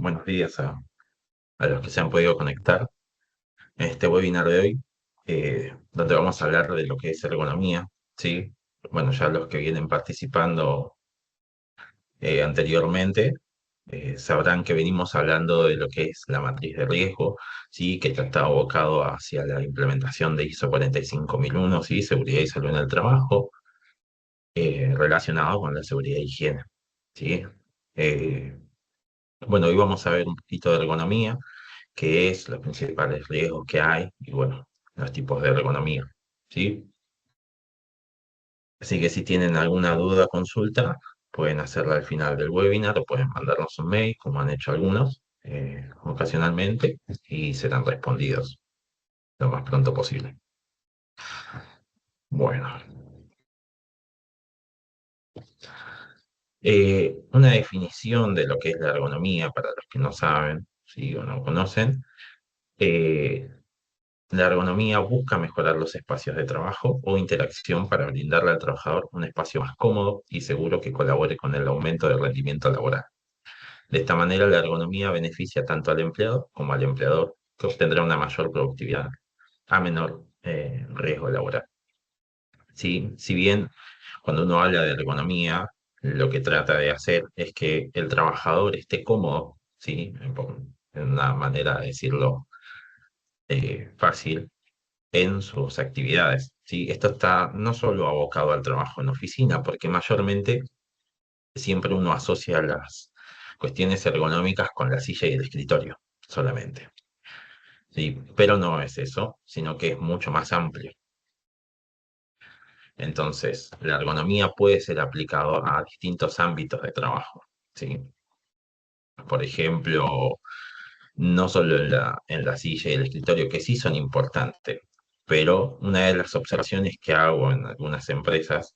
Buenos días a los que se han podido conectar en este webinar de hoy, donde vamos a hablar de lo que es ergonomía, ¿sí? Bueno, ya los que vienen participando anteriormente sabrán que venimos hablando de lo que es la matriz de riesgo, ¿sí? Que está abocado hacia la implementación de ISO 45001, ¿sí? Seguridad y salud en el trabajo, relacionado con la seguridad e higiene, ¿sí? Eh, bueno, hoy vamos a ver un poquito de ergonomía, qué es, los principales riesgos que hay y bueno, los tipos de ergonomía, ¿sí? Así que si tienen alguna duda o consulta, pueden hacerla al final del webinar o pueden mandarnos un mail, como han hecho algunos ocasionalmente, y serán respondidos lo más pronto posible. Bueno, una definición de lo que es la ergonomía para los que no saben, ¿sí? O no conocen. eh, La ergonomía busca mejorar los espacios de trabajo o interacción para brindarle al trabajador un espacio más cómodo y seguro que colabore con el aumento del rendimiento laboral. De esta manera, la ergonomía beneficia tanto al empleado como al empleador, que obtendrá una mayor productividad a menor riesgo laboral. ¿Sí? Si bien cuando uno habla de ergonomía, lo que trata de hacer es que el trabajador esté cómodo, ¿sí? En una manera de decirlo fácil, en sus actividades, ¿sí? Esto está no solo abocado al trabajo en oficina, porque mayormente siempre uno asocia las cuestiones ergonómicas con la silla y el escritorio solamente, ¿sí? Pero no es eso, sino que es mucho más amplio. Entonces, la ergonomía puede ser aplicado a distintos ámbitos de trabajo, ¿sí? Por ejemplo, no solo en la silla y el escritorio, que sí son importantes, pero una de las observaciones que hago en algunas empresas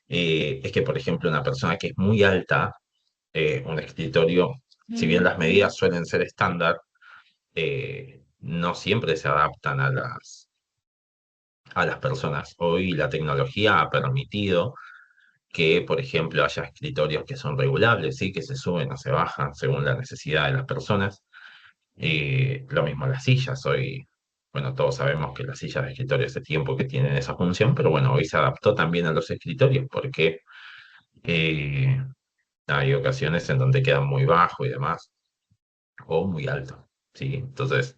es que, por ejemplo, una persona que es muy alta, un escritorio, si bien las medidas suelen ser estándar, no siempre se adaptan a las personas. Hoy la tecnología ha permitido que, por ejemplo, haya escritorios que son regulables, ¿sí? Que se suben o se bajan según la necesidad de las personas. Lo mismo las sillas. Hoy, bueno, todos sabemos que las sillas de escritorio hace tiempo que tienen esa función, pero bueno, hoy se adaptó también a los escritorios porque eh, hay ocasiones en donde quedan muy bajo y demás, o muy alto, ¿sí? Entonces,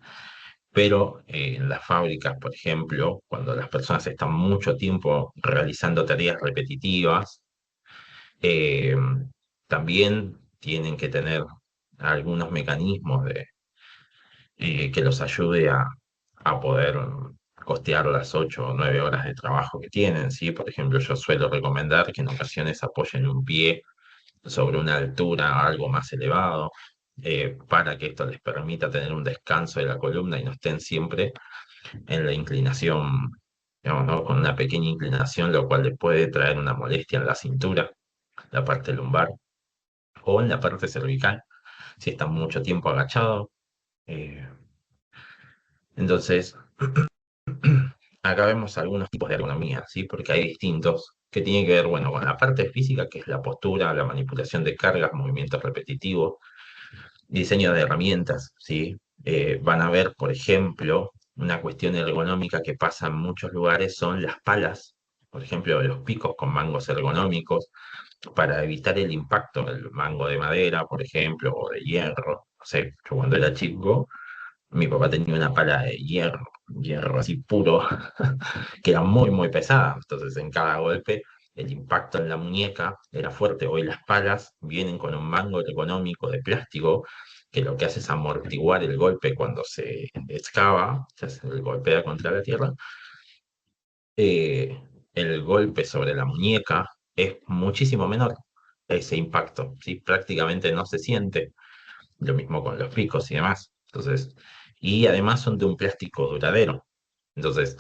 pero en las fábricas, por ejemplo, cuando las personas están mucho tiempo realizando tareas repetitivas, eh, también tienen que tener algunos mecanismos que los ayude a poder costear las 8 o 9 horas de trabajo que tienen, ¿sí? Por ejemplo, yo suelo recomendar que en ocasiones apoyen un pie sobre una altura algo más elevado, para que esto les permita tener un descanso de la columna y no estén siempre en la inclinación, digamos, ¿no? Con una pequeña inclinación, lo cual les puede traer una molestia en la cintura, la parte lumbar, o en la parte cervical, si están mucho tiempo agachados. Eh, entonces, acá vemos algunos tipos de ergonomía, ¿sí? Porque hay distintos que tienen que ver, bueno, con la parte física, que es la postura, la manipulación de cargas, movimientos repetitivos, diseño de herramientas, ¿sí? Van a ver, por ejemplo, una cuestión ergonómica que pasa en muchos lugares son las palas, por ejemplo, los picos con mangos ergonómicos, para evitar el impacto del mango de madera, por ejemplo, o de hierro. No sé, yo cuando era chico, mi papá tenía una pala de hierro, hierro así puro, que era muy, muy pesada. Entonces, en cada golpe, el impacto en la muñeca era fuerte. Hoy las palas vienen con un mango ergonómico de plástico que lo que hace es amortiguar el golpe cuando se excava, se golpea contra la tierra. eh, el golpe sobre la muñeca es muchísimo menor, ese impacto, ¿sí? Prácticamente no se siente. Lo mismo con los picos y demás. Entonces, y además son de un plástico duradero. Entonces,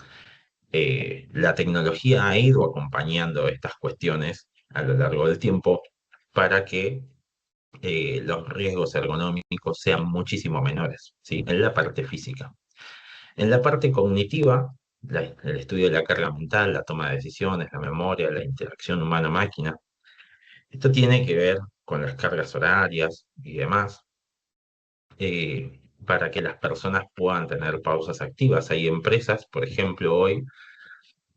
la tecnología ha ido acompañando estas cuestiones a lo largo del tiempo para que los riesgos ergonómicos sean muchísimo menores, ¿sí? En la parte física. En la parte cognitiva, el estudio de la carga mental, la toma de decisiones, la memoria, la interacción humano-máquina, esto tiene que ver con las cargas horarias y demás. para que las personas puedan tener pausas activas. Hay empresas, por ejemplo, hoy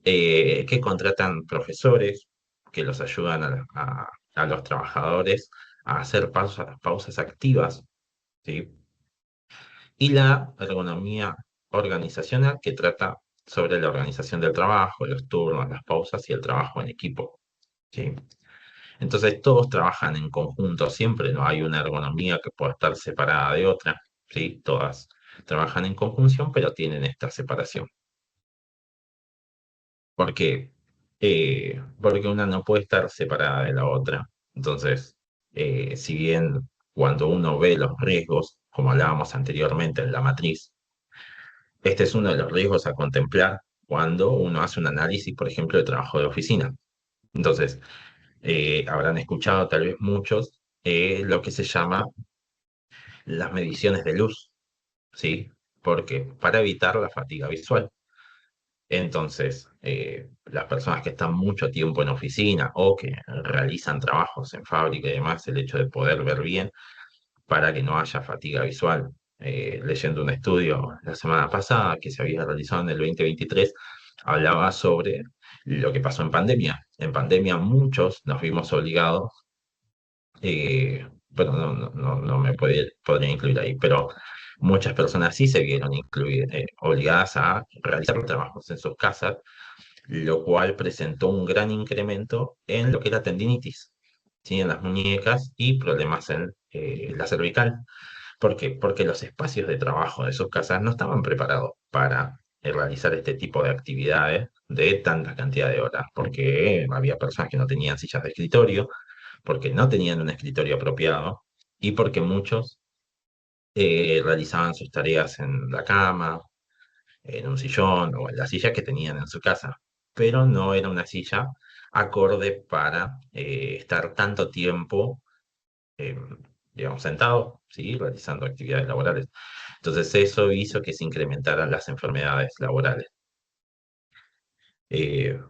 que contratan profesores que los ayudan a los trabajadores a hacer pausas activas, ¿sí? Y la ergonomía organizacional que trata sobre la organización del trabajo, los turnos, las pausas y el trabajo en equipo, ¿sí? Entonces todos trabajan en conjunto siempre, no hay una ergonomía que pueda estar separada de otra, ¿sí? Todas trabajan en conjunción, pero tienen esta separación. ¿Por qué? Porque una no puede estar separada de la otra. Entonces, si bien cuando uno ve los riesgos, como hablábamos anteriormente en la matriz, este es uno de los riesgos a contemplar cuando uno hace un análisis, por ejemplo, de trabajo de oficina. Entonces, habrán escuchado tal vez muchos lo que se llama las mediciones de luz, ¿sí? Porque para evitar la fatiga visual. Entonces, las personas que están mucho tiempo en oficina o que realizan trabajos en fábrica y demás, el hecho de poder ver bien para que no haya fatiga visual. Leyendo un estudio la semana pasada que se había realizado en el 2023, hablaba sobre lo que pasó en pandemia. En pandemia muchos nos vimos obligados, bueno, no me podría incluir ahí, pero muchas personas sí se vieron obligadas a realizar trabajos en sus casas, lo cual presentó un gran incremento en lo que era tendinitis, ¿sí? En las muñecas y problemas en la cervical. ¿Por qué? Porque los espacios de trabajo de sus casas no estaban preparados para realizar este tipo de actividades de tanta cantidad de horas, porque había personas que no tenían sillas de escritorio, porque no tenían un escritorio apropiado y porque muchos realizaban sus tareas en la cama, en un sillón o en la silla que tenían en su casa, pero no era una silla acorde para estar tanto tiempo, eh, digamos, sentado, ¿sí? Realizando actividades laborales. Entonces eso hizo que se incrementaran las enfermedades laborales.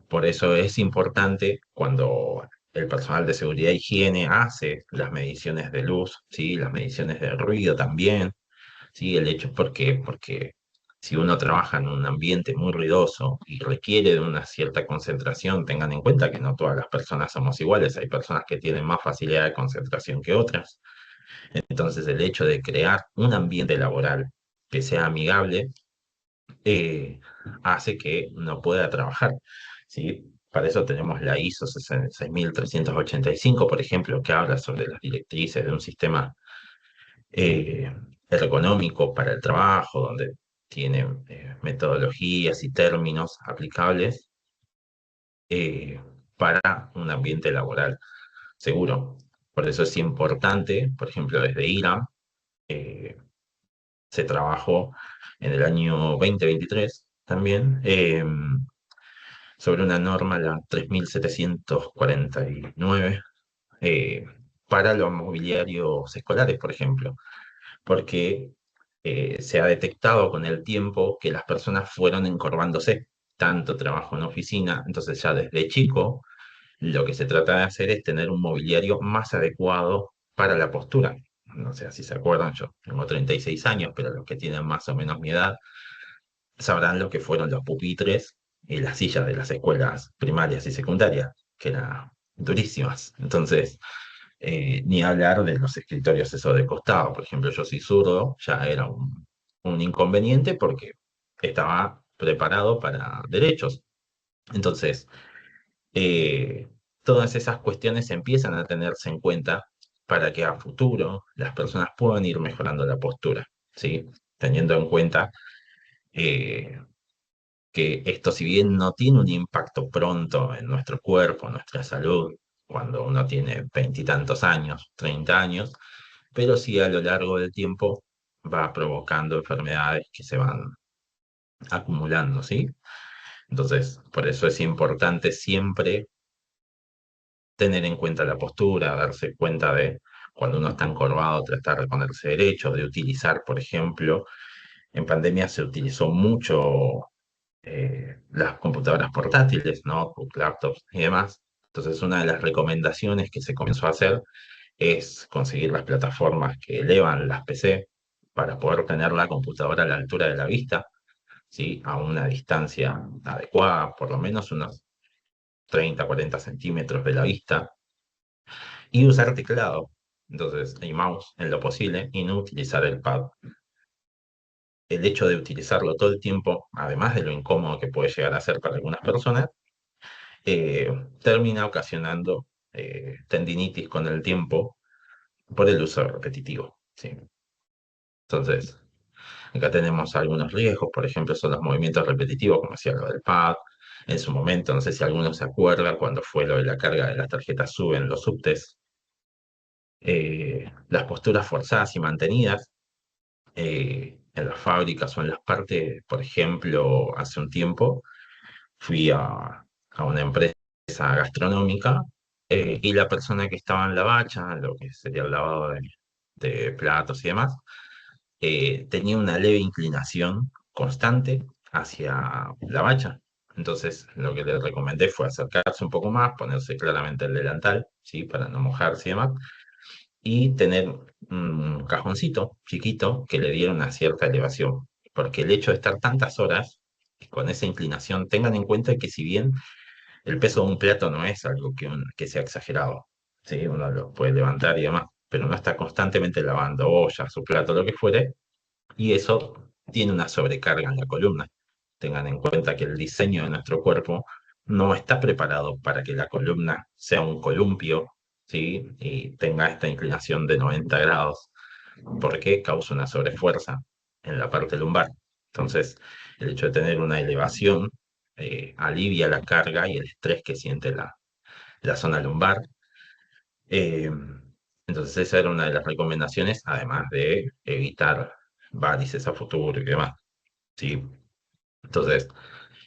Por eso es importante cuando el personal de seguridad e higiene hace las mediciones de luz, ¿sí? Las mediciones de ruido también. Sí, el hecho porque si uno trabaja en un ambiente muy ruidoso y requiere de una cierta concentración, tengan en cuenta que no todas las personas somos iguales, hay personas que tienen más facilidad de concentración que otras. Entonces, el hecho de crear un ambiente laboral que sea amigable eh, hace que uno pueda trabajar, ¿sí? Para eso tenemos la ISO 66385, por ejemplo, que habla sobre las directrices de un sistema eh, ergonómico para el trabajo, donde tiene metodologías y términos aplicables para un ambiente laboral seguro. Por eso es importante, por ejemplo, desde IRAM eh, se trabajó en el año 2023 también sobre una norma, la 3749, eh, para los mobiliarios escolares, por ejemplo, porque se ha detectado con el tiempo que las personas fueron encorvándose, tanto trabajo en oficina, entonces ya desde chico lo que se trata de hacer es tener un mobiliario más adecuado para la postura. No sé si se acuerdan, yo tengo 36 años, pero los que tienen más o menos mi edad sabrán lo que fueron los pupitres y las sillas de las escuelas primarias y secundarias, que eran durísimas. Entonces, ni hablar de los escritorios eso de costado. Por ejemplo, yo soy zurdo, ya era un inconveniente porque estaba preparado para derechos. Entonces, eh, todas esas cuestiones empiezan a tenerse en cuenta para que a futuro las personas puedan ir mejorando la postura, ¿sí? Teniendo en cuenta eh, que esto, si bien no tiene un impacto pronto en nuestro cuerpo, en nuestra salud, cuando uno tiene veintitantos años, 30 años, pero sí a lo largo del tiempo va provocando enfermedades que se van acumulando, ¿sí? Entonces, por eso es importante siempre tener en cuenta la postura, darse cuenta de cuando uno está encorvado, tratar de ponerse derecho, de utilizar, por ejemplo, en pandemia se utilizó mucho las computadoras portátiles, notebooks, laptops y demás. Entonces, una de las recomendaciones que se comenzó a hacer es conseguir las plataformas que elevan las PC, para poder tener la computadora a la altura de la vista, ¿sí? A una distancia adecuada, por lo menos unos 30, 40 centímetros de la vista, y usar teclado, entonces, y mouse en lo posible, y no utilizar el pad. El hecho de utilizarlo todo el tiempo, además de lo incómodo que puede llegar a ser para algunas personas, eh, termina ocasionando tendinitis con el tiempo por el uso repetitivo. ¿Sí? Entonces, acá tenemos algunos riesgos, por ejemplo, son los movimientos repetitivos, como decía lo del pad. En su momento, no sé si alguno se acuerda, cuando fue lo de la carga de las tarjetas SUBE en los subtes, las posturas forzadas y mantenidas en las fábricas o en las partes, por ejemplo, hace un tiempo fui a una empresa gastronómica y la persona que estaba en la bacha, lo que sería el lavado de platos y demás, tenía una leve inclinación constante hacia la bacha. Entonces, lo que le recomendé fue acercarse un poco más, ponerse claramente el delantal, ¿sí? Para no mojarse y demás, y tener un cajoncito chiquito que le diera una cierta elevación. Porque el hecho de estar tantas horas con esa inclinación, tengan en cuenta que si bien el peso de un plato no es algo que sea exagerado, ¿sí? Uno lo puede levantar y demás, pero no está constantemente lavando ollas, su plato, lo que fuere, y eso tiene una sobrecarga en la columna. Tengan en cuenta que el diseño de nuestro cuerpo no está preparado para que la columna sea un columpio, ¿sí? Y tenga esta inclinación de 90 grados, porque causa una sobrefuerza en la parte lumbar. Entonces, el hecho de tener una elevación alivia la carga y el estrés que siente la zona lumbar. Eh, entonces, esa era una de las recomendaciones, además de evitar varices a futuro y demás. ¿Sí? Entonces,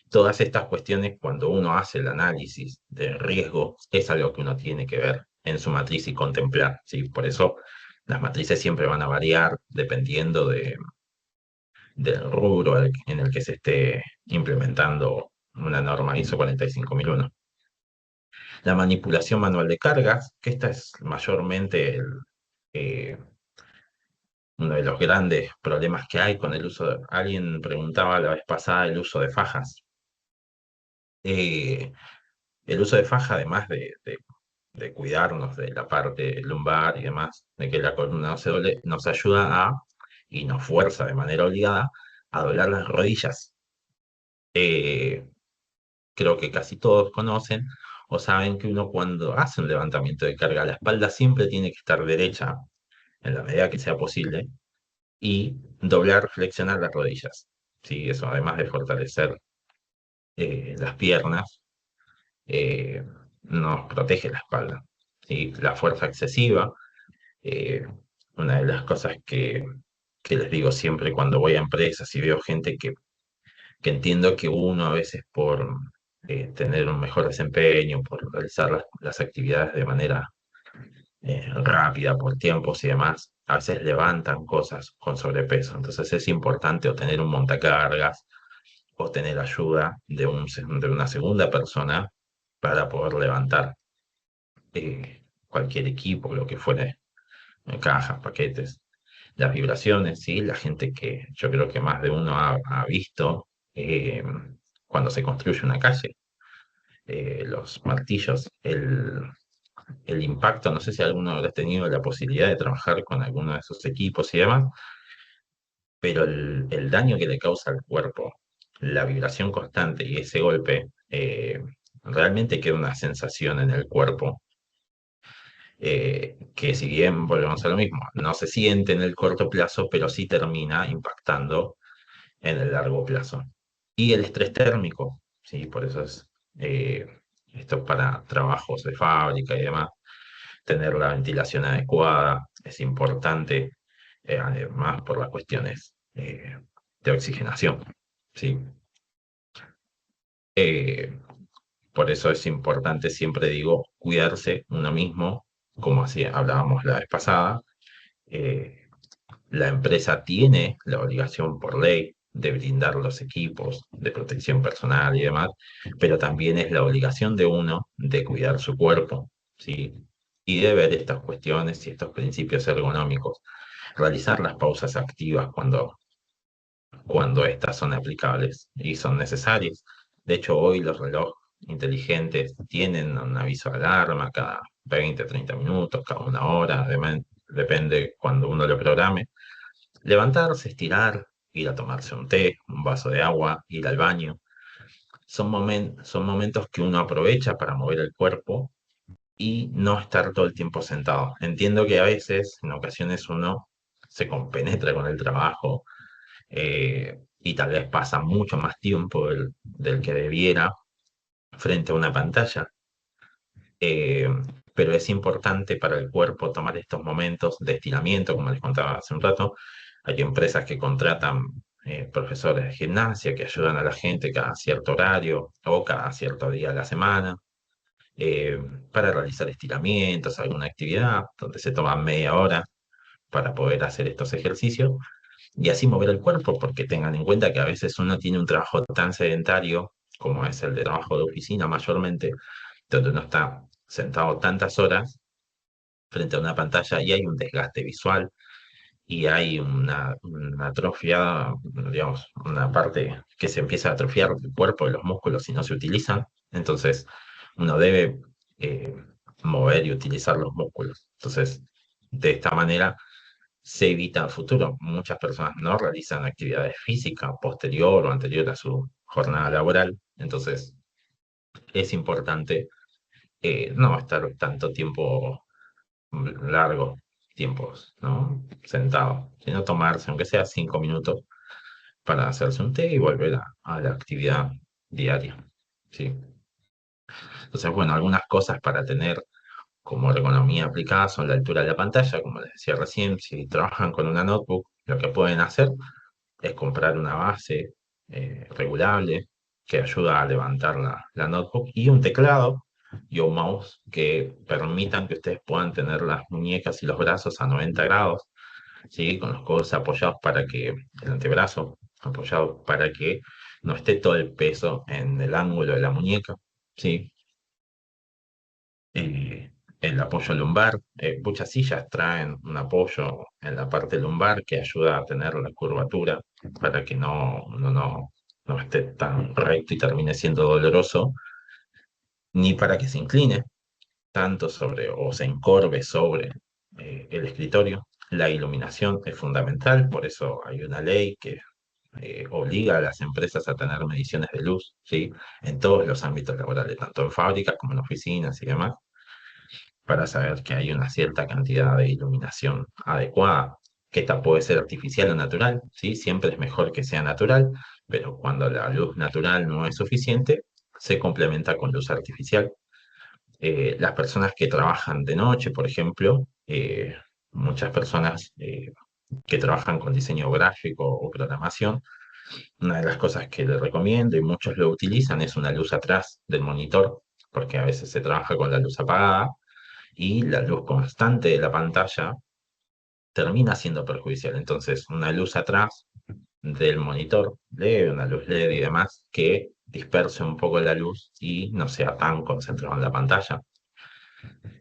todas estas cuestiones, cuando uno hace el análisis de riesgo, es algo que uno tiene que ver en su matriz y contemplar. ¿Sí? Por eso, las matrices siempre van a variar dependiendo del rubro en el que se esté implementando una norma ISO 45001. La manipulación manual de cargas, que esta es mayormente eh, uno de los grandes problemas que hay con el uso de... Alguien preguntaba la vez pasada el uso de fajas. Eh, el uso de faja, además de cuidarnos de la parte lumbar y demás, de que la columna no se doble, nos ayuda y nos fuerza de manera obligada, a doblar las rodillas. Eh, Creo que casi todos conocen o saben que uno cuando hace un levantamiento de carga, la espalda siempre tiene que estar derecha en la medida que sea posible y doblar, flexionar las rodillas. Sí, eso además de fortalecer las piernas, eh, nos protege la espalda. ¿Sí? La fuerza excesiva, eh, una de las cosas que les digo siempre cuando voy a empresas y veo gente que entiendo que uno a veces por tener un mejor desempeño, por realizar las actividades de manera rápida, por tiempos y demás, a veces levantan cosas con sobrepeso. Entonces es importante o tener un montacargas o tener ayuda de una segunda persona para poder levantar cualquier equipo, lo que fuere, cajas, paquetes. Las vibraciones, ¿sí? La gente que yo creo que más de uno ha visto cuando se construye una calle, los martillos, el impacto, no sé si alguno habrá tenido la posibilidad de trabajar con alguno de esos equipos y demás, pero el daño que le causa al cuerpo, la vibración constante y ese golpe, realmente queda una sensación en el cuerpo que si bien volvemos a lo mismo, no se siente en el corto plazo, pero sí termina impactando en el largo plazo. Y el estrés térmico, ¿sí? Por eso es eh, esto para trabajos de fábrica y demás, tener la ventilación adecuada es importante, además por las cuestiones de oxigenación, ¿sí? Eh, por eso es importante, siempre digo, cuidarse uno mismo, como así hablábamos la vez pasada. Eh, la empresa tiene la obligación por ley de brindar los equipos de protección personal y demás, pero también es la obligación de uno de cuidar su cuerpo, ¿sí? Y de ver estas cuestiones y estos principios ergonómicos. realizar las pausas activas cuando estas son aplicables y son necesarias. De hecho, hoy los relojes inteligentes tienen un aviso de alarma cada 20, 30 minutos, cada una hora, depende cuando uno lo programe. Levantarse, estirar, ir a tomarse un té, un vaso de agua, ir al baño. Son momentos que uno aprovecha para mover el cuerpo y no estar todo el tiempo sentado. Entiendo que a veces, en ocasiones, uno se compenetra con el trabajo y tal vez pasa mucho más tiempo del que debiera frente a una pantalla. eh, pero es importante para el cuerpo tomar estos momentos de estiramiento, como les contaba hace un rato. Hay empresas que contratan profesores de gimnasia que ayudan a la gente cada cierto horario o cada cierto día de la semana eh, para realizar estiramientos, alguna actividad donde se toma media hora para poder hacer estos ejercicios y así mover el cuerpo, porque tengan en cuenta que a veces uno tiene un trabajo tan sedentario como es el de trabajo de oficina mayormente, donde uno está sentado tantas horas frente a una pantalla y hay un desgaste visual y hay una atrofia, digamos, una parte que se empieza a atrofiar del cuerpo, de los músculos, si no se utilizan. Entonces, uno debe eh, mover y utilizar los músculos. Entonces, de esta manera se evita a futuro. Muchas personas no realizan actividades físicas posterior o anterior a su jornada laboral. Entonces, es importante no estar tanto tiempo largos tiempos, ¿no? Sentado, sino tomarse, aunque sea 5 minutos, para hacerse un té y volver a la actividad diaria, ¿sí? Entonces, bueno, algunas cosas para tener como ergonomía aplicada son la altura de la pantalla, como les decía recién, si trabajan con una notebook, lo que pueden hacer es comprar una base regulable que ayuda a levantar la notebook y un teclado y un mouse que permitan que ustedes puedan tener las muñecas y los brazos a 90 grados, ¿sí? Con los codos apoyados para que el antebrazo apoyado para que no esté todo el peso en el ángulo de la muñeca, ¿sí? eh, el apoyo lumbar. Muchas sillas traen un apoyo en la parte lumbar que ayuda a tener la curvatura para que no esté tan recto y termine siendo doloroso, ni para que se incline tanto sobre o se encorve sobre el escritorio. La iluminación es fundamental, por eso hay una ley que obliga a las empresas a tener mediciones de luz, ¿sí? En todos los ámbitos laborales, tanto en fábricas como en oficinas y demás para saber que hay una cierta cantidad de iluminación adecuada, que esta puede ser artificial o natural, ¿sí? Siempre es mejor que sea natural, pero cuando la luz natural no es suficiente, se complementa con luz artificial. Las personas que trabajan de noche, por ejemplo, muchas personas que trabajan con diseño gráfico o programación, una de las cosas que les recomiendo y muchos lo utilizan es una luz atrás del monitor, porque a veces se trabaja con la luz apagada y la luz constante de la pantalla termina siendo perjudicial. Entonces, una luz atrás del monitor, leve, una luz LED y demás, que disperse un poco la luz y no sea tan concentrado en la pantalla.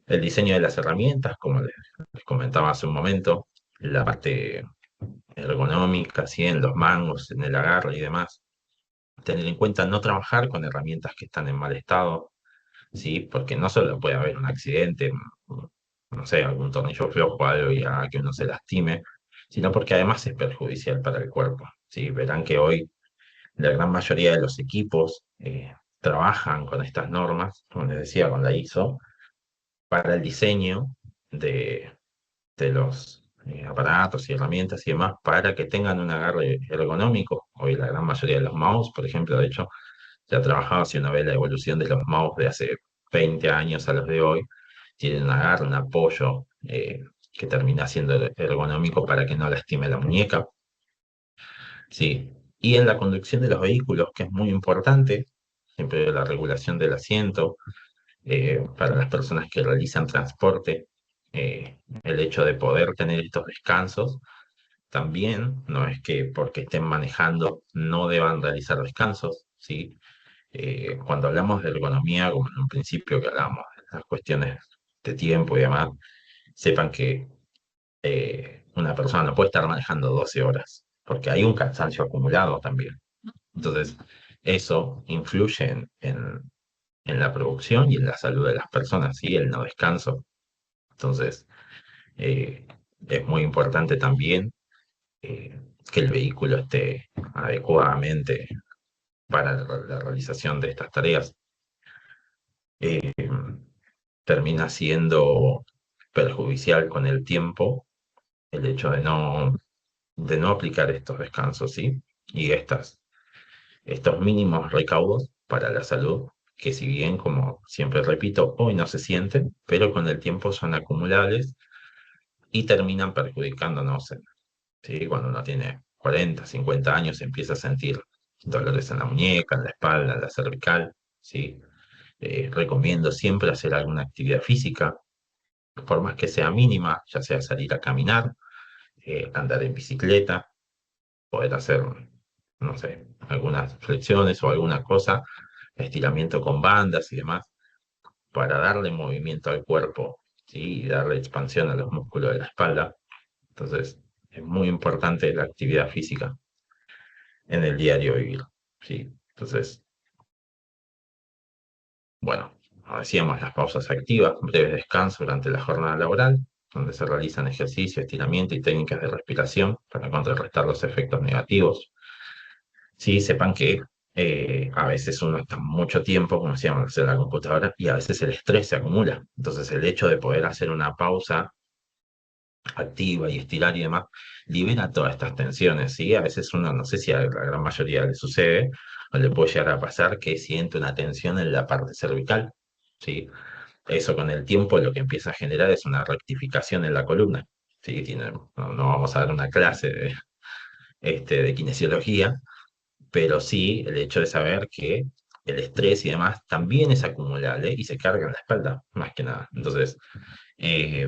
El diseño de las herramientas, como les comentaba hace un momento, la parte ergonómica, ¿sí? En los mangos, en el agarre y demás. Tener en cuenta no trabajar con herramientas que están en mal estado, ¿sí? Porque no solo puede haber un accidente, no sé, algún tornillo flojo o algo y haga que uno se lastime, sino porque además es perjudicial para el cuerpo, ¿sí? Verán que hoy la gran mayoría de los equipos trabajan con estas normas, como les decía, con la ISO, para el diseño de los aparatos y herramientas y demás, para que tengan un agarre ergonómico. Hoy la gran mayoría de los mouse, por ejemplo, de hecho, se ha trabajado, si uno ve la evolución de los mouse de hace 20 años a los de hoy, tienen un agarre, un apoyo que termina siendo ergonómico para que no lastime la muñeca. Sí. Y en la conducción de los vehículos, que es muy importante, siempre la regulación del asiento, para las personas que realizan transporte, el hecho de poder tener estos descansos, también no es que porque estén manejando no deban realizar descansos, ¿sí? Cuando hablamos de ergonomía, como en un principio que hablamos de las cuestiones de tiempo y demás, sepan que una persona no puede estar manejando 12 horas, porque hay un cansancio acumulado también. Entonces, eso influye en la producción y en la salud de las personas, ¿sí? El no descanso. Entonces, eh, es muy importante también eh, que el vehículo esté adecuadamente para la realización de estas tareas. Eh, Termina siendo perjudicial con el tiempo el hecho de no aplicar estos descansos, ¿sí? Y estos mínimos recaudos para la salud, que si bien, como siempre repito, hoy no se sienten, pero con el tiempo son acumulables y terminan perjudicándonos, ¿sí? Cuando uno tiene 40, 50 años, empieza a sentir dolores en la muñeca, en la espalda, en la cervical, ¿sí? Recomiendo siempre hacer alguna actividad física, por más que sea mínima, ya sea salir a caminar, andar en bicicleta, poder hacer, no sé, algunas flexiones o alguna cosa, estiramiento con bandas y demás, para darle movimiento al cuerpo, ¿sí? Y darle expansión a los músculos de la espalda. Entonces, es muy importante la actividad física en el diario vivir, ¿sí? Entonces, bueno, como decíamos, las pausas activas, breves descansos durante la jornada laboral, donde se realizan ejercicio, estiramiento y técnicas de respiración para contrarrestar los efectos negativos. Sí, sepan que a veces uno está mucho tiempo, como decíamos, en la computadora y a veces el estrés se acumula. Entonces, el hecho de poder hacer una pausa activa y estirar y demás, libera todas estas tensiones, ¿sí? A veces uno, no sé si a la gran mayoría le sucede, o le puede llegar a pasar que siente una tensión en la parte cervical, ¿sí? Eso con el tiempo lo que empieza a generar es una rectificación en la columna, ¿sí? No vamos a dar una clase de kinesiología, pero sí el hecho de saber que el estrés y demás también es acumulable y se carga en la espalda, más que nada. Entonces, eh,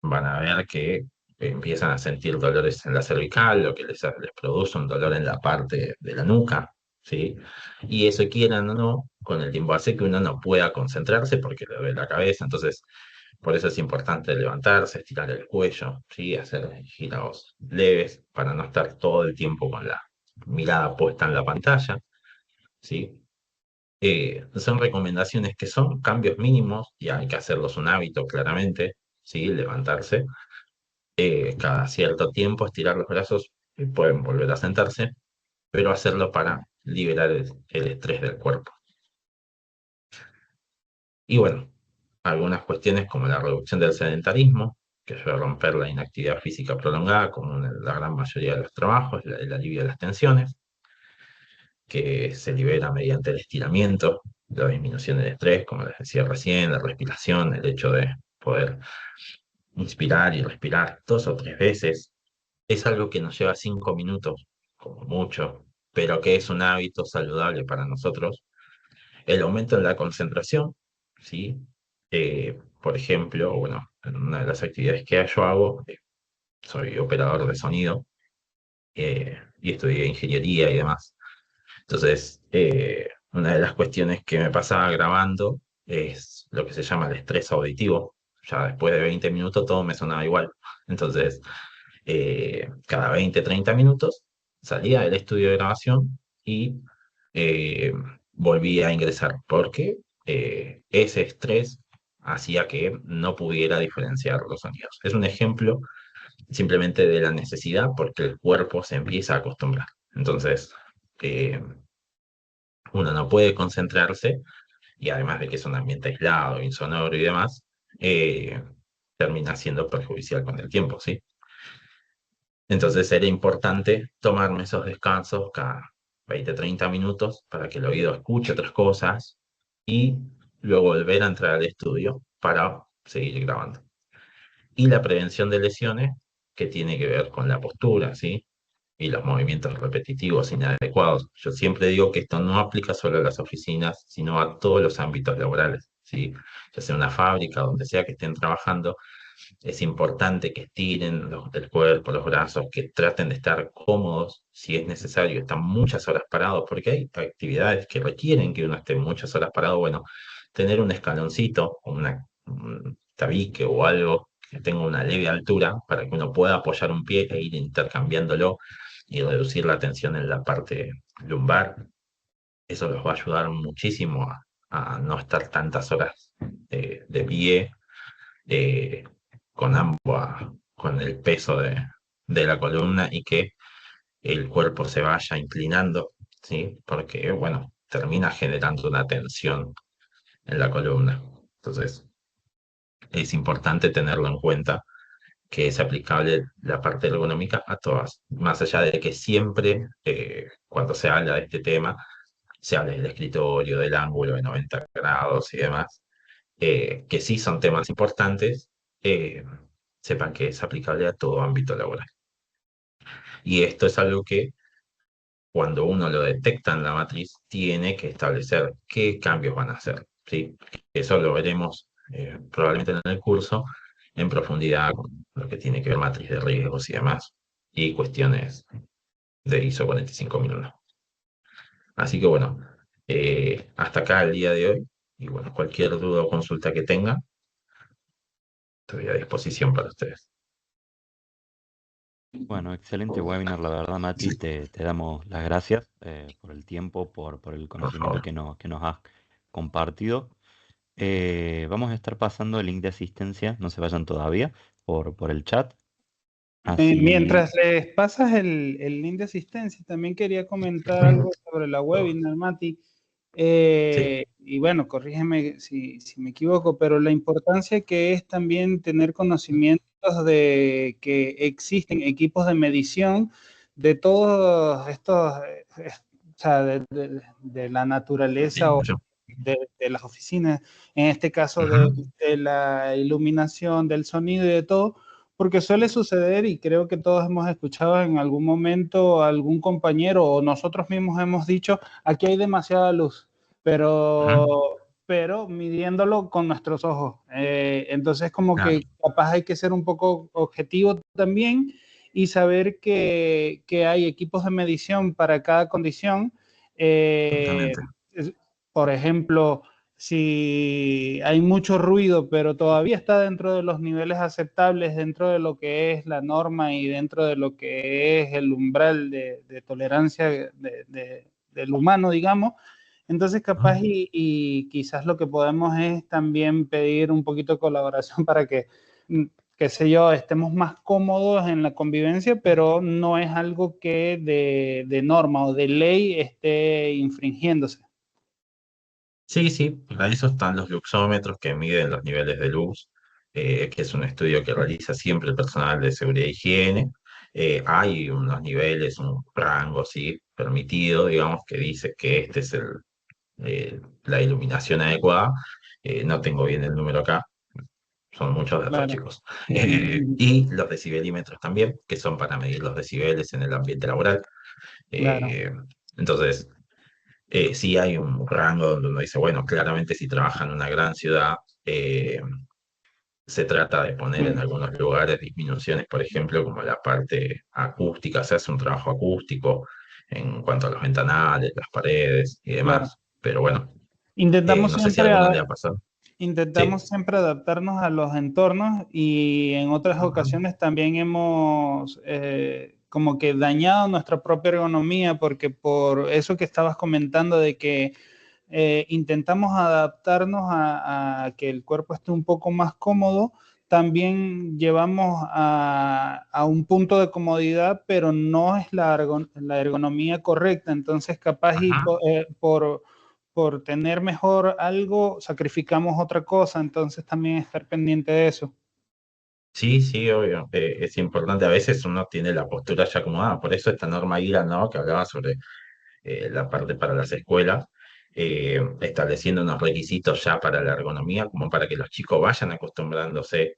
van a ver que empiezan a sentir dolores en la cervical, lo que les produce un dolor en la parte de la nuca, ¿sí? Y eso, quieran o no, con el tiempo hace que uno no pueda concentrarse porque le duele la cabeza. Entonces, por eso es importante levantarse, estirar el cuello, ¿sí? Hacer girados leves para no estar todo el tiempo con la mirada puesta en la pantalla, ¿sí? Son recomendaciones que son cambios mínimos y hay que hacerlos un hábito claramente, ¿sí? Levantarse cada cierto tiempo, estirar los brazos y pueden volver a sentarse, pero hacerlo para liberar el estrés del cuerpo. Y bueno, algunas cuestiones como la reducción del sedentarismo, que ayuda a romper la inactividad física prolongada, como en la gran mayoría de los trabajos, el alivio de las tensiones, que se libera mediante el estiramiento, la disminución del estrés, como les decía recién, la respiración, el hecho de poder inspirar y respirar 2 o 3 veces. Es algo que nos lleva 5 minutos, como mucho, pero que es un hábito saludable para nosotros. El aumento en la concentración, ¿sí? Por ejemplo, bueno, en una de las actividades que yo hago, soy operador de sonido y estudié ingeniería y demás. Entonces, una de las cuestiones que me pasaba grabando es lo que se llama el estrés auditivo. Ya después de 20 minutos todo me sonaba igual. Entonces, cada 20, 30 minutos salía del estudio de grabación y eh, volvía a ingresar, porque ese estrés hacía que no pudiera diferenciar los sonidos. Es un ejemplo simplemente de la necesidad porque el cuerpo se empieza a acostumbrar. Entonces, eh, uno no puede concentrarse y además de que es un ambiente aislado, insonoro y demás, eh, termina siendo perjudicial con el tiempo, ¿sí? Entonces era importante tomarme esos descansos cada 20, 30 minutos para que el oído escuche otras cosas y luego volver a entrar al estudio para seguir grabando. Y la prevención de lesiones, que tiene que ver con la postura, ¿sí? Y los movimientos repetitivos inadecuados. Yo siempre digo que esto no aplica solo a las oficinas, sino a todos los ámbitos laborales, ¿sí? Ya sea una fábrica, donde sea que estén trabajando, es importante que estiren el cuerpo, los brazos, que traten de estar cómodos si es necesario. Están muchas horas parados, porque hay actividades que requieren que uno esté muchas horas parado. Bueno, tener un escaloncito, un tabique o algo que tenga una leve altura para que uno pueda apoyar un pie e ir intercambiándolo y reducir la tensión en la parte lumbar. Eso los va a ayudar muchísimo a no estar tantas horas de pie eh, con con el peso de la columna y que el cuerpo se vaya inclinando, ¿sí? Porque, bueno, termina generando una tensión en la columna. Entonces, es importante tenerlo en cuenta que es aplicable la parte ergonómica a todas, más allá de que siempre, cuando se habla de este tema, se habla del escritorio, del ángulo de 90 grados y demás, que sí son temas importantes, eh, sepan que es aplicable a todo ámbito laboral. Y esto es algo que cuando uno lo detecta en la matriz, tiene que establecer qué cambios van a hacer, ¿sí? Eso lo veremos probablemente en el curso en profundidad con lo que tiene que ver matriz de riesgos y demás, y cuestiones de ISO 45001. Así que bueno, hasta acá el día de hoy, y bueno, cualquier duda o consulta que tengan, estoy a disposición para ustedes. Bueno, excelente webinar, la verdad, Mati, te damos las gracias por el tiempo, por el Por conocimiento favor. que nos has compartido. Vamos a estar pasando el link de asistencia, no se vayan todavía, por el chat. Así, Mientras les pasas el link de asistencia, también quería comentar algo sobre la webinar, Mati. Sí. Y bueno, corrígeme si me equivoco, pero la importancia que es también tener conocimientos de que existen equipos de medición de todos estos, o sea, de la naturaleza o Sí. de las oficinas, en este caso Ujú. de la iluminación, del sonido y de todo, porque suele suceder y creo que todos hemos escuchado en algún momento a algún compañero o nosotros mismos hemos dicho, aquí hay demasiada luz, Ujú. pero midiéndolo con nuestros ojos. Entonces como Claro, que capaz hay que ser un poco objetivo también y saber que hay equipos de medición para cada condición. totalmente. Por ejemplo, si hay mucho ruido, pero todavía está dentro de los niveles aceptables, dentro de lo que es la norma y dentro de lo que es el umbral de tolerancia del humano, digamos, entonces capaz Ujú. y quizás lo que podemos es también pedir un poquito de colaboración para que, qué sé yo, estemos más cómodos en la convivencia, pero no es algo que de norma o de ley esté infringiéndose. Sí, sí, para eso están los luxómetros que miden los niveles de luz, que es un estudio que realiza siempre el personal de seguridad e higiene. Hay unos niveles, un rango, sí, permitido, digamos, que dice que este es la iluminación adecuada. No tengo bien el número acá, son muchos datos, Claro. chicos. Y los decibelímetros también, que son para medir los decibeles en el ambiente laboral. Claro. Eh, entonces, sí hay un rango donde uno dice, bueno, claramente si trabaja en una gran ciudad, eh, se trata de poner en algunos lugares disminuciones, por ejemplo, como la parte acústica, se hace un trabajo acústico en cuanto a los ventanales, las paredes y Claro. demás. Pero bueno, Intentamos no sé si a siempre, alguno le ha pasado. intentamos Sí. siempre adaptarnos a los entornos y en otras Ujú. ocasiones también hemos como que dañado nuestra propia ergonomía porque por eso que estabas comentando de que intentamos adaptarnos a que el cuerpo esté un poco más cómodo, también llevamos a un punto de comodidad, pero no es la ergonomía correcta. Entonces, capaz y Ajá. por tener mejor algo, sacrificamos otra cosa. Entonces, también estar pendiente de eso. Sí, sí, obvio. Es importante. A veces uno tiene la postura ya acomodada. Por eso esta norma IRA, ¿no? Que hablaba sobre la parte para las escuelas, estableciendo unos requisitos ya para la ergonomía, como para que los chicos vayan acostumbrándose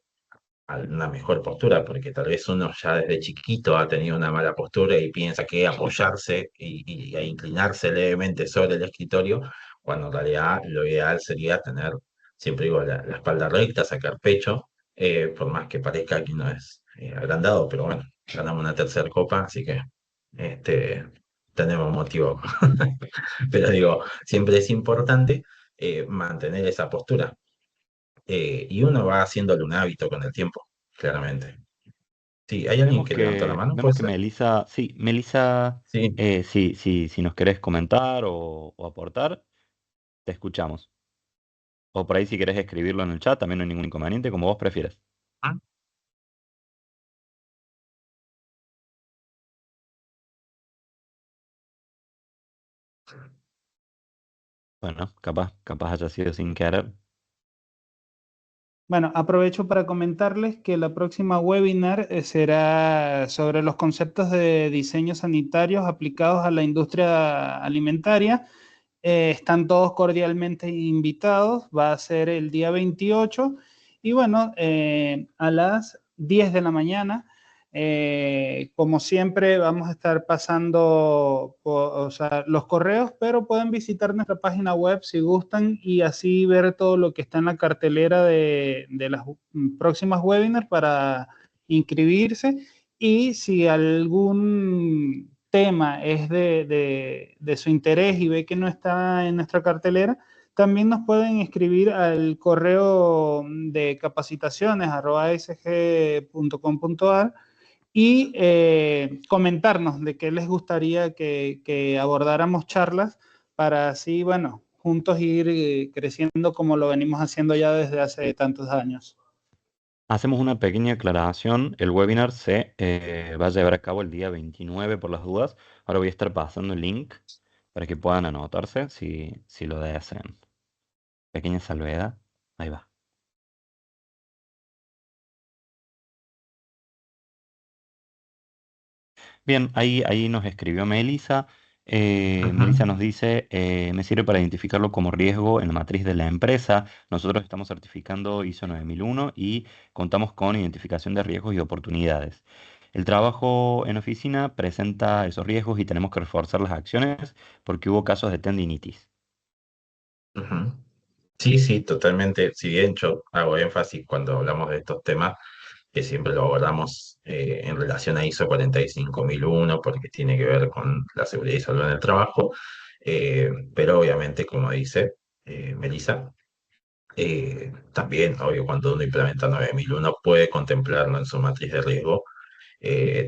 a una mejor postura, porque tal vez uno ya desde chiquito ha tenido una mala postura y piensa que apoyarse e inclinarse levemente sobre el escritorio, cuando en realidad lo ideal sería tener, siempre digo, la espalda recta, sacar pecho, por más que parezca que no es agrandado, pero bueno, ganamos una tercera copa, así que este, tenemos motivo. Pero digo, siempre es importante mantener esa postura. Y uno va haciéndole un hábito con el tiempo. claramente. Sí, ¿hay alguien que levantó la mano? Vemos ¿Puede que ser? Melissa, sí, Melissa, Sí. si nos querés comentar o aportar, te escuchamos. O por ahí si querés escribirlo en el chat, también no hay ningún inconveniente, como vos prefieras. Ah, Bueno, capaz haya sido sin querer. Bueno, aprovecho para comentarles que la próxima webinar será sobre los conceptos de diseño sanitarios aplicados a la industria alimentaria. Están todos cordialmente invitados. Va a ser el día 28 y bueno, a las 10 de la mañana. Como siempre, vamos a estar pasando o sea, los correos, pero pueden visitar nuestra página web si gustan y así ver todo lo que está en la cartelera de las próximas webinars para inscribirse. Y si algún tema es de su interés y ve que no está en nuestra cartelera, también nos pueden escribir al correo de capacitaciones@sg.com.ar y comentarnos de qué les gustaría que abordáramos charlas para así, bueno, juntos ir creciendo como lo venimos haciendo ya desde hace tantos años. Hacemos una pequeña aclaración. El webinar se va a llevar a cabo el día 29 por las dudas. Ahora voy a estar pasando el link para que puedan anotarse si lo desean. Pequeña salvedad. Ahí va. Bien, ahí nos escribió Melissa. Melissa ujú, nos dice, me sirve para identificarlo como riesgo en la matriz de la empresa. Nosotros estamos certificando ISO 9001 y contamos con identificación de riesgos y oportunidades. El trabajo en oficina presenta esos riesgos y tenemos que reforzar las acciones porque hubo casos de tendinitis. ujú. Sí, sí, totalmente. Si bien yo hago énfasis cuando hablamos de estos temas, que siempre lo abordamos en relación a ISO 45001, porque tiene que ver con la seguridad y salud en el trabajo, pero obviamente, como dice Melissa, también, obvio, cuando uno implementa 9001 puede contemplarlo en su matriz de riesgo,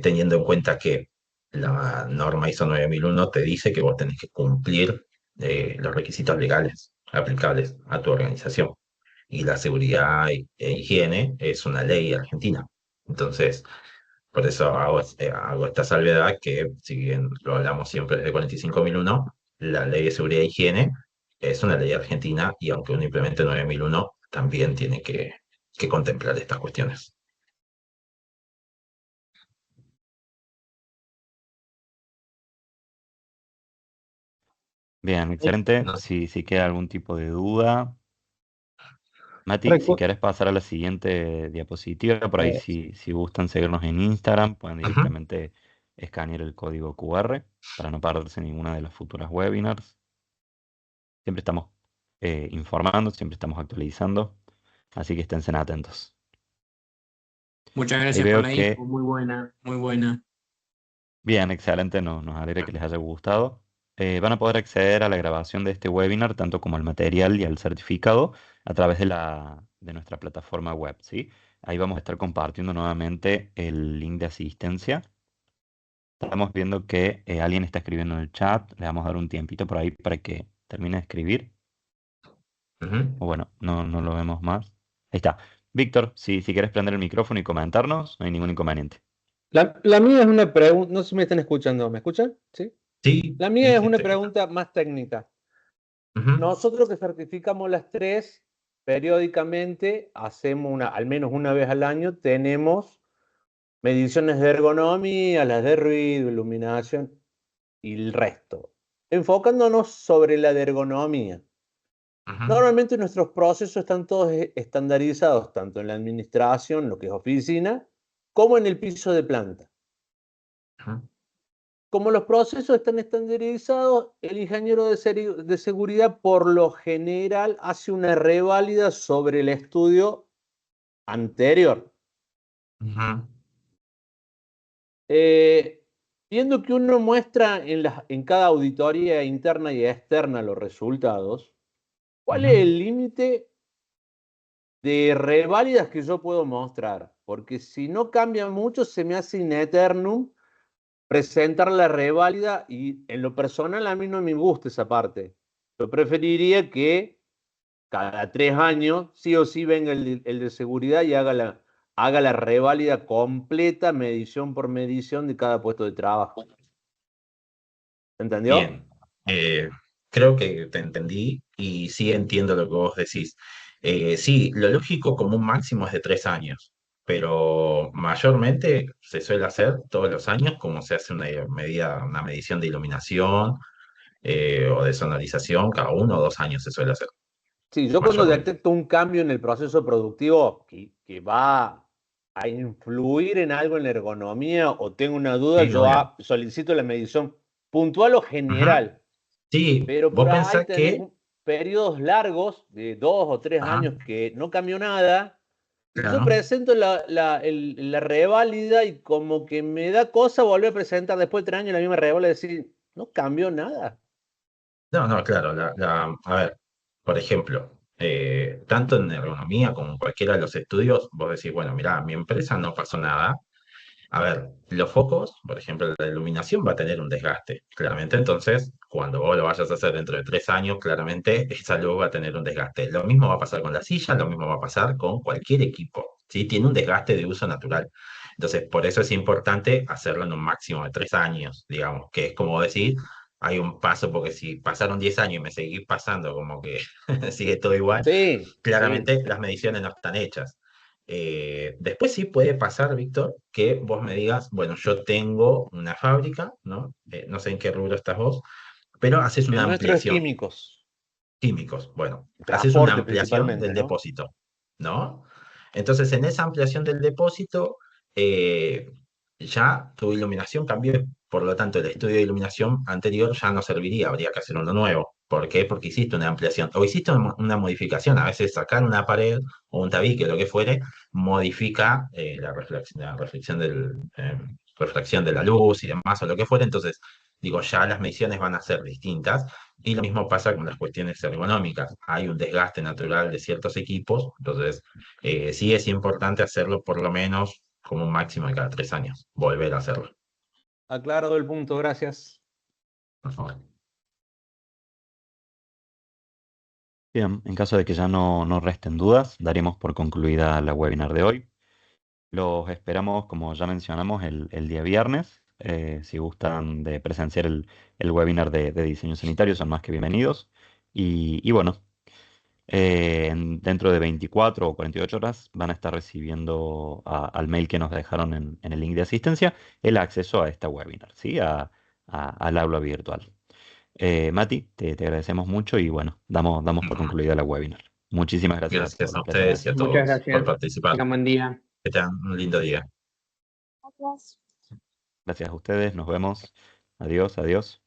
teniendo en cuenta que la norma ISO 9001 te dice que vos tenés que cumplir los requisitos legales aplicables a tu organización. Y la seguridad e higiene es una ley argentina. Entonces, por eso hago esta salvedad que, si bien lo hablamos siempre desde 45001, la ley de seguridad e higiene es una ley argentina y aunque uno implemente 9001, también tiene que contemplar estas cuestiones. Bien, excelente. No sé. Si queda algún tipo de duda. Mati, si Recu- querés pasar a la siguiente diapositiva, por ahí eh, si gustan seguirnos en Instagram, pueden Ujú. directamente escanear el código QR para no perderse ninguna de las futuras webinars. Siempre estamos informando, siempre estamos actualizando, así que estén atentos. Muchas Ahí gracias por veo la info, que, muy buena, muy buena. bien, excelente, nos alegra que les haya gustado. Van a poder acceder a la grabación de este webinar, tanto como al material y al certificado, a través de nuestra plataforma web, ¿sí? Ahí vamos a estar compartiendo nuevamente el link de asistencia. Estamos viendo que alguien está escribiendo en el chat. Le vamos a dar un tiempito por ahí para que termine de escribir. Ujú. O bueno, no lo vemos más. Ahí está. Víctor, si quieres prender el micrófono y comentarnos, no hay ningún inconveniente. La mía es una pregunta, no sé si me están escuchando, ¿me escuchan? ¿Sí? Sí, La mía sí, es sí, una te pregunta más técnica. Ujú, Nosotros que certificamos las tres, periódicamente, hacemos al menos una vez al año, tenemos mediciones de ergonomía, las de ruido, iluminación y el resto. Enfocándonos sobre la de ergonomía. ujú, Normalmente nuestros procesos están todos estandarizados, tanto en la administración, lo que es oficina, como en el piso de planta. ujú, Como los procesos están estandarizados, el ingeniero de seguridad por lo general hace una reválida sobre el estudio anterior. ujú, Eh, Viendo que uno muestra en cada auditoría interna y externa los resultados, ¿cuál ujú. es el límite de reválidas que yo puedo mostrar? porque si no cambia mucho, se me hace in eternum presentar la reválida y en lo personal a mí no me gusta esa parte. Yo preferiría que cada 3 años sí o sí venga el de seguridad y haga la reválida completa, medición por medición de cada puesto de trabajo. ¿Entendió? Bien, creo que te entendí y sí entiendo lo que vos decís. Sí, lo lógico como un máximo es de 3 años, pero mayormente se suele hacer todos los años como se hace una medición de iluminación o de sonorización, cada 1 o 2 años se suele hacer, Sí, yo cuando mayormente. detecto un cambio en el proceso productivo que va a influir en algo en la ergonomía o tengo una duda, Sí, yo obvio. solicito la medición puntual o Ajá. general. Sí, Pero vos por ahí pensás tenés que, periodos largos de 2 o 3 ajá, años que no cambió nada. Y yo claro. presento la reválida y como que me da cosa volver a presentar después de 3 años la misma reválida y decir, no cambió nada. No, no, claro. A ver, por ejemplo, tanto en ergonomía como en cualquiera de los estudios, vos decís, bueno, mira, mi empresa no pasó nada. A ver, los focos, por ejemplo, la iluminación va a tener un desgaste, claramente. Entonces, cuando vos lo vayas a hacer dentro de 3 años, claramente esa luz va a tener un desgaste. Lo mismo va a pasar con la silla, lo mismo va a pasar con cualquier equipo, ¿sí? Tiene un desgaste de uso natural. Entonces, por eso es importante hacerlo en un máximo de 3 años, digamos, que es como decir, hay un paso, porque si pasaron 10 años y me seguís pasando como que sigue todo igual, Sí, sí. claramente las mediciones no están hechas. Después sí puede pasar, Víctor, que vos me digas, bueno, yo tengo una fábrica, ¿no? No sé en qué rubro estás vos, pero haces El una nuestro es ampliación, químicos, químicos, bueno, haces una transporte ampliación principalmente, del ¿no? depósito, ¿no? Entonces, en esa ampliación del depósito, eh, ya tu iluminación cambió, por lo tanto, el estudio de iluminación anterior ya no serviría, habría que hacer uno nuevo. ¿Por qué? Porque hiciste una ampliación o hiciste una modificación. A veces sacar una pared o un tabique, lo que fuere, modifica reflexión de la luz y demás o lo que fuere. Entonces, digo, ya las mediciones van a ser distintas. Y lo mismo pasa con las cuestiones ergonómicas. Hay un desgaste natural de ciertos equipos, entonces sí es importante hacerlo por lo menos como un máximo de cada 3 años, volver a hacerlo, Aclarado el punto, gracias. por favor. Bien, en caso de que ya no resten dudas, daremos por concluida la webinar de hoy. Los esperamos, como ya mencionamos, el día viernes. Si gustan de presenciar el webinar de diseño sanitario, son más que bienvenidos. Y bueno, dentro de 24 o 48 horas van a estar recibiendo al mail que nos dejaron en el link de asistencia el acceso a esta webinar, ¿sí? Al aula virtual. Mati, te agradecemos mucho y bueno, damos por Bueno, concluida la webinar. Muchísimas gracias a todos gracias a los ustedes y a presentes. Muchas todos por gracias. participar. Tengan buen día. Que tengan un lindo día. Gracias a ustedes, nos vemos. Adiós, adiós.